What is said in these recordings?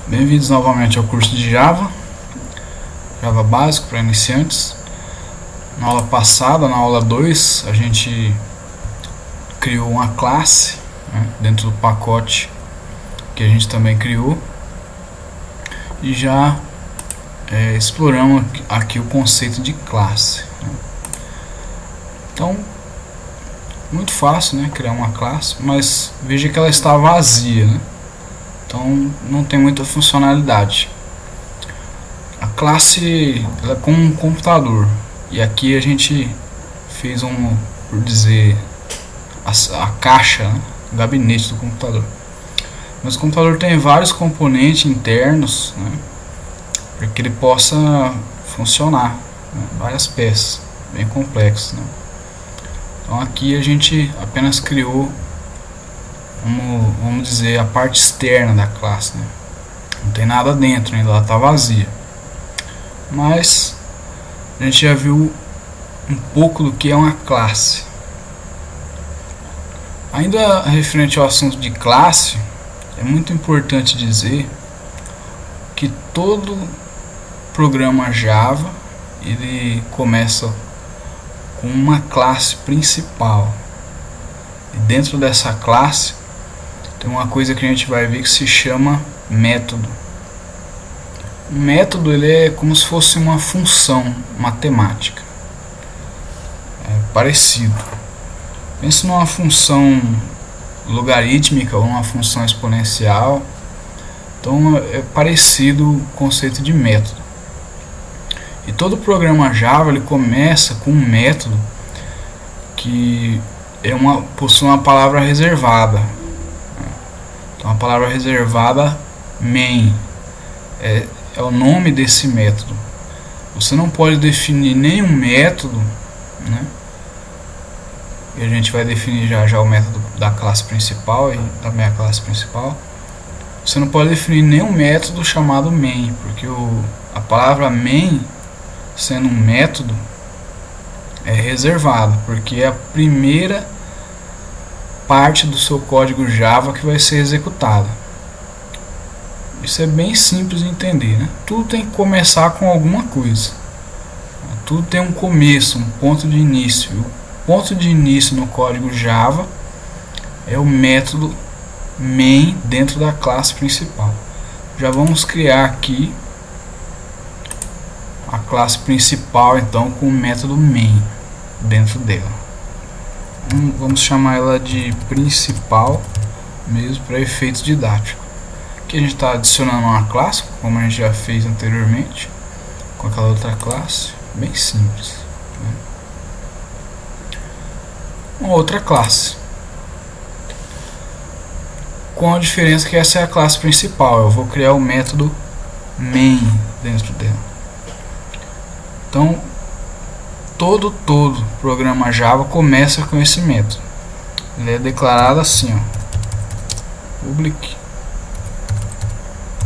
Bem-vindos novamente ao curso de Java básico para iniciantes. Na aula passada, na aula 2, a gente criou uma classe, né, dentro do pacote que a gente também criou, e já exploramos aqui o conceito de classe, né. Então, muito fácil, né, criar uma classe, mas veja que ela está vazia, né? Então não tem muita funcionalidade. A classe ela é como um computador, e aqui a gente fez por dizer, a caixa, né, o gabinete do computador. Mas o computador tem vários componentes internos, né, para que ele possa funcionar, né, várias peças bem complexas, né. Então aqui a gente apenas criou, vamos dizer, a parte externa da classe, né? Não tem nada dentro ainda, ela está vazia. Mas a gente já viu um pouco do que é uma classe. Ainda referente ao assunto de classe, é muito importante dizer que todo programa Java ele começa com uma classe principal, e dentro dessa classe tem uma coisa que a gente vai ver que se chama método. O método ele é como se fosse uma função matemática. É parecido. Pense numa função logarítmica ou uma função exponencial. Então é parecido o conceito de método. E todo programa Java ele começa com um método que possui uma palavra reservada. Então a palavra reservada main é o nome desse método. Você não pode definir nenhum método, né? E a gente vai definir já o método da classe principal e também a classe principal. Você não pode definir nenhum método chamado main, porque a palavra main, sendo um método, é reservado, porque é a primeira parte do seu código Java que vai ser executada. Isso é bem simples de entender, né? Tudo tem que começar com alguma coisa. Tudo tem um começo, um ponto de início. O ponto de início no código Java é o método main dentro da classe principal. Já vamos criar aqui a classe principal, então, com o método main dentro dela. Vamos chamar ela de principal mesmo, para efeitos didáticos. Aqui a gente está adicionando uma classe, como a gente já fez anteriormente com aquela outra classe, bem simples, né? Uma outra classe, com a diferença que essa é a classe principal. Eu vou criar o método main dentro dela. Então todo programa Java começa com esse método. Ele é declarado assim, ó: public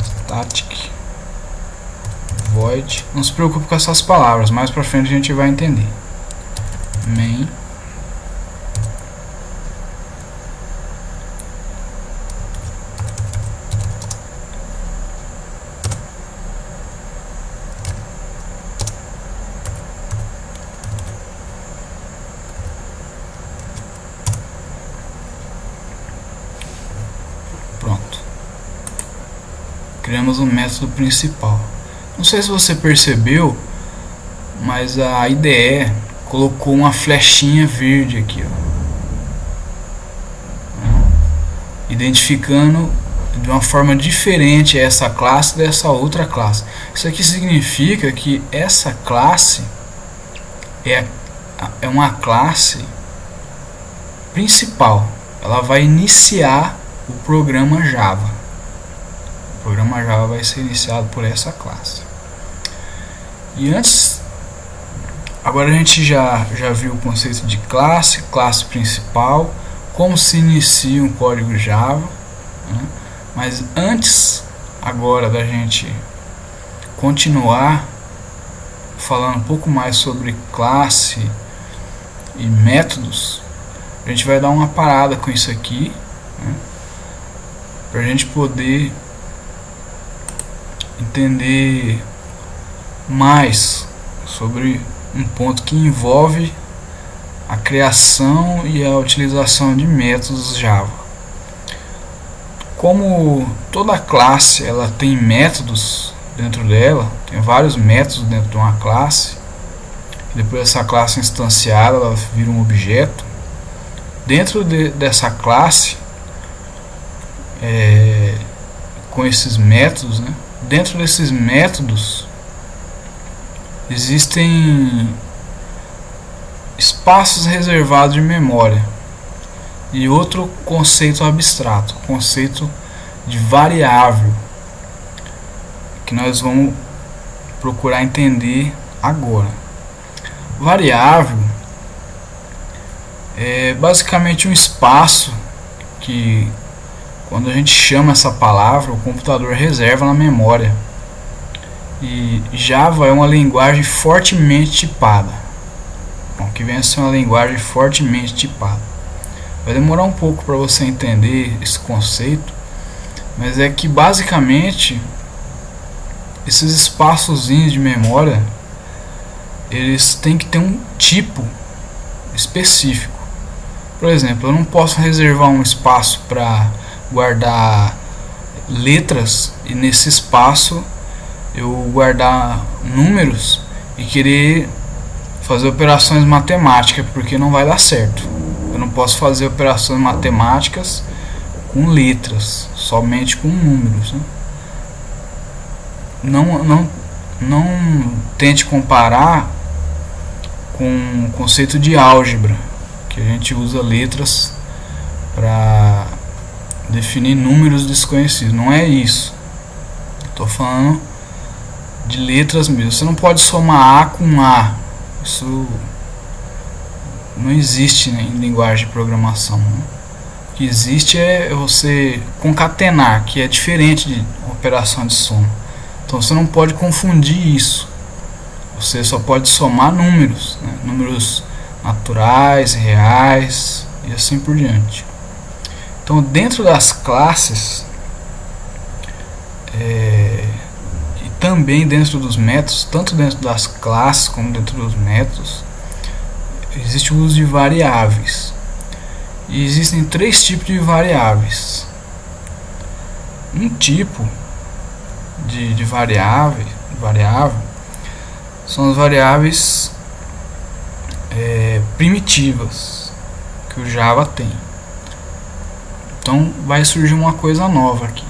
static void. Não se preocupe com essas palavras, mais pra frente a gente vai entender. Main criamos um método principal. Não sei se você percebeu, mas a IDE colocou uma flechinha verde aqui, ó, identificando de uma forma diferente essa classe dessa outra classe. Isso aqui significa que essa classe é uma classe principal. Ela vai iniciar o programa Java. O programa Java vai ser iniciado por essa classe. E agora a gente já viu o conceito de classe principal, como se inicia um código Java, né? Mas antes agora da gente continuar falando um pouco mais sobre classe e métodos, a gente vai dar uma parada com isso aqui, né? Para a gente poder entender mais sobre um ponto que envolve a criação e a utilização de métodos Java. Como toda classe ela tem métodos dentro dela, tem vários métodos dentro de uma classe, depois essa classe instanciada ela vira um objeto. Dentro dessa classe, com esses métodos, né? Dentro desses métodos existem espaços reservados de memória e outro conceito abstrato, conceito de variável, que nós vamos procurar entender agora. Variável é basicamente um espaço que, quando a gente chama essa palavra, o computador reserva na memória. E Java é uma linguagem fortemente tipada. Bom, que vem a ser uma linguagem fortemente tipada. Vai demorar um pouco para você entender esse conceito, mas é que basicamente esses espaçozinhos de memória eles têm que ter um tipo específico. Por exemplo, eu não posso reservar um espaço para guardar letras e nesse espaço eu guardar números e querer fazer operações matemáticas, porque não vai dar certo. Eu não posso fazer operações matemáticas com letras, somente com números, né? Não tente comparar com o conceito de álgebra, que a gente usa letras para definir números desconhecidos. Não é isso. Estou falando de letras mesmo. Você não pode somar A com A. Isso não existe, né, em linguagem de programação, né? O que existe é você concatenar, que é diferente de operação de soma. Então você não pode confundir isso. Você só pode somar números, né? Números naturais, reais e assim por diante. Então, dentro das classes e também dentro dos métodos, tanto dentro das classes como dentro dos métodos, existe o uso de variáveis. E existem três tipos de variáveis. Um tipo de variável são as variáveis primitivas que o Java tem. Então vai surgir uma coisa nova aqui.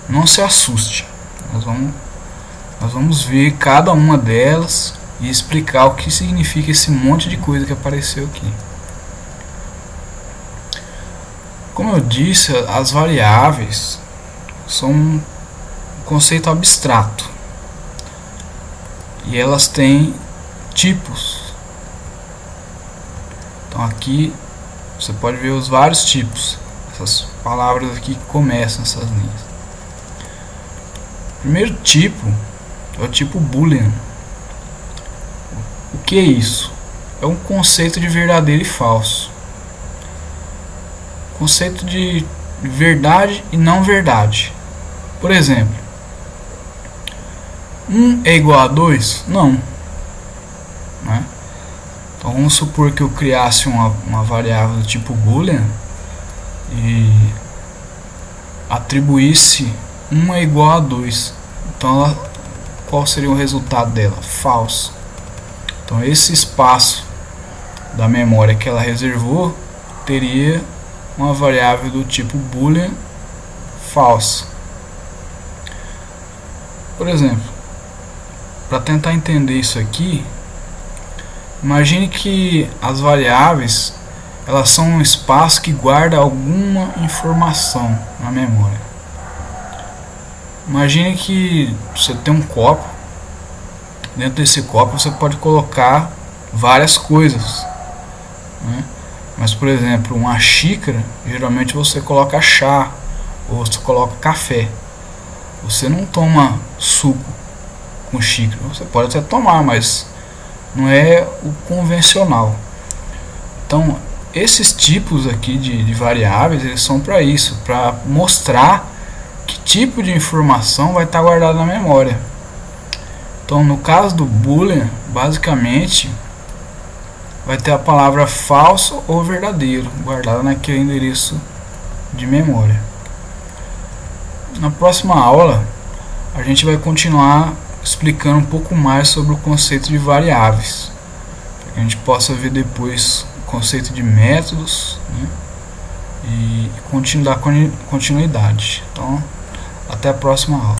Não se assuste. Nós vamos ver cada uma delas e explicar o que significa esse monte de coisa que apareceu aqui. Como eu disse, as variáveis são um conceito abstrato e elas têm tipos. Então aqui você pode ver os vários tipos, essas palavras aqui que começam essas linhas. O primeiro tipo é o tipo Boolean. O que é isso? É um conceito de verdadeiro e falso. Conceito de verdade e não verdade. Por exemplo, 1 é igual a 2? Não. Né? Então vamos supor que eu criasse uma variável do tipo Boolean e atribuísse 1 é igual a 2. Então qual seria o resultado dela? Falso. Então esse espaço da memória que ela reservou teria uma variável do tipo Boolean falsa. Por exemplo, para tentar entender isso aqui, imagine que as variáveis elas são um espaço que guarda alguma informação na memória. Imagine que você tem um copo. Dentro desse copo você pode colocar várias coisas, né? Mas, por exemplo, uma xícara, geralmente você coloca chá ou você coloca café. Você não toma suco com xícara. Você pode até tomar, mas não é o convencional. Então, esses tipos aqui de variáveis, eles são para isso, para mostrar que tipo de informação vai estar guardado na memória. Então, no caso do boolean, basicamente vai ter a palavra falso ou verdadeiro guardada naquele endereço de memória. Na próxima aula a gente vai continuar explicando um pouco mais sobre o conceito de variáveis, para que a gente possa ver depois o conceito de métodos, né, e dar continuidade. Então, até a próxima aula.